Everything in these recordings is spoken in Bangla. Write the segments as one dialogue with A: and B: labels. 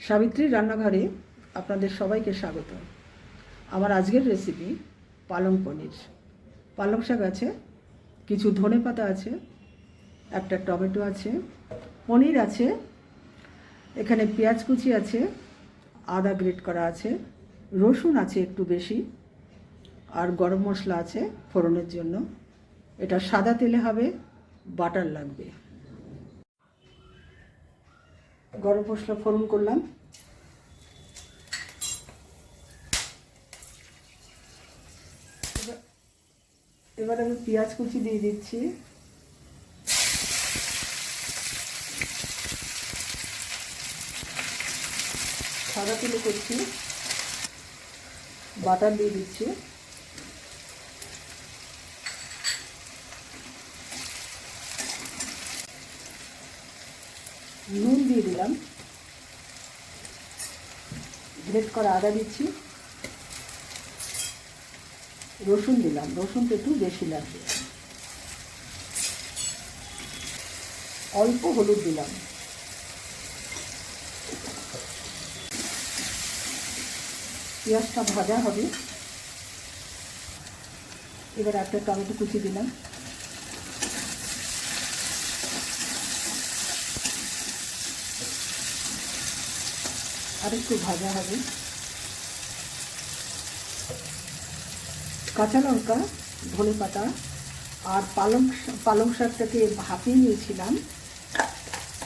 A: সাবিত্রী রান্নাঘরে আপনাদের সবাইকে স্বাগত। আমার আজকের রেসিপি পালং পনির। পালং শাক আছে, কিছু ধনেপাতা আছে, একটা টমেটো আছে, পনির আছে, এখানে পেঁয়াজ কুচি আছে, আদা গ্রেট করা আছে, রসুন আছে একটু বেশি, আর গরম মশলা আছে ফোড়নের জন্য। এটা সাদা তেলে হবে, বাটার লাগবে। গরম মশলা ফোড়ন করলাম। এবার আমি পেঁয়াজ কুচি দিয়ে দিচ্ছি, সাদা তেলে করছি, বাটার দিয়ে দিচ্ছি, নুন দিয়ে দিলাম, গ্রেট করা আদা দিচ্ছি, রসুন দিলাম, রসুনটা একটু বেশি লাগবে, অল্প হলুদ দিলাম, পেঁয়াজটা ভাজা হবে। এবার একটা টমেটো কুচি দিলাম, আর একটু ভাজা হবে। কাঁচা লঙ্কা, ধনেপাতা আর পালং শাকটাকে ভাপিয়ে নিয়েছিলাম,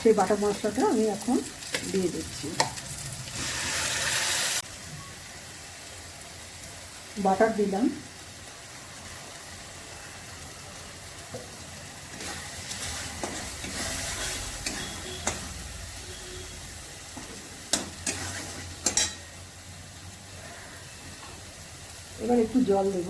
A: সেই বাটা মশলাটা আমি এখন দিয়ে দিচ্ছি। বাটার দিলাম, এবার একটু জল দেব।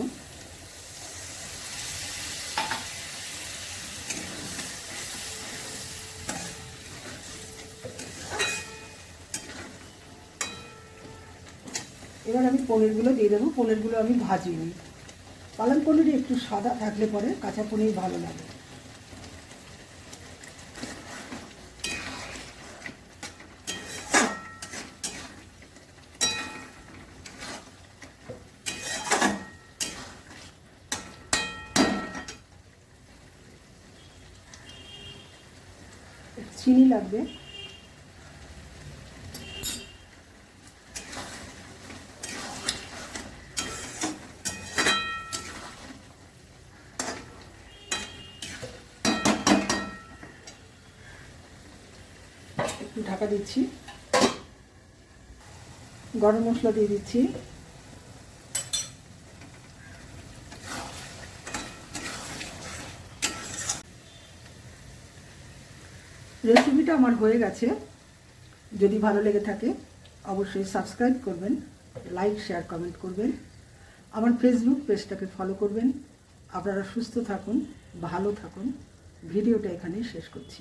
A: এবার আমি পনিরগুলো দিয়ে দেবো। পনিরগুলো আমি ভাজিনি। পালং পনির একটু সাদা থাকলে পরে কাঁচা পনির ভালো লাগে। চিনি লাগবে, একটু ঢাকা দিচ্ছি, গরম মশলা দিয়ে দিচ্ছি, রেসিপিটা আমার হয়ে গেছে। যদি ভালো লেগে থাকে অবশ্যই সাবস্ক্রাইব করবেন, লাইক শেয়ার কমেন্ট করবেন, আমার ফেসবুক পেজটাকে ফলো করবেন। আপনারা সুস্থ থাকুন, ভালো থাকুন। ভিডিওটা এখানেই শেষ করছি।